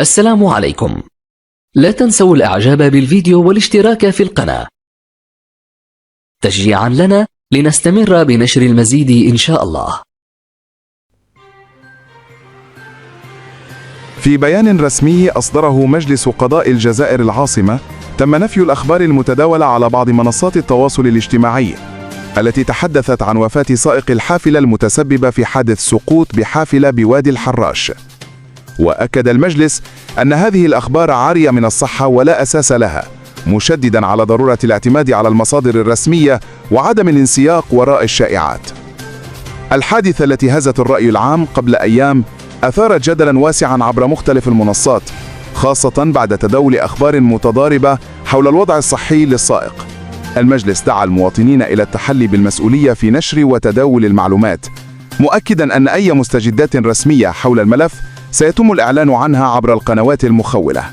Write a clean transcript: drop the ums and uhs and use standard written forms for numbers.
السلام عليكم. لا تنسوا الإعجاب بالفيديو والاشتراك في القناة تشجيعا لنا لنستمر بنشر المزيد إن شاء الله. في بيان رسمي أصدره مجلس قضاء الجزائر العاصمة، تم نفي الأخبار المتداولة على بعض منصات التواصل الاجتماعي التي تحدثت عن وفاة سائق الحافلة المتسببة في حادث سقوط بحافلة بوادي الحراش. وأكد المجلس أن هذه الأخبار عارية من الصحة ولا أساس لها، مشددا على ضرورة الاعتماد على المصادر الرسمية وعدم الانسياق وراء الشائعات. الحادثة التي هزت الرأي العام قبل أيام أثارت جدلا واسعا عبر مختلف المنصات، خاصة بعد تداول أخبار متضاربة حول الوضع الصحي للسائق. المجلس دعا المواطنين إلى التحلي بالمسؤولية في نشر وتداول المعلومات، مؤكدا أن أي مستجدات رسمية حول الملف سيتم الإعلان عنها عبر القنوات المخولة.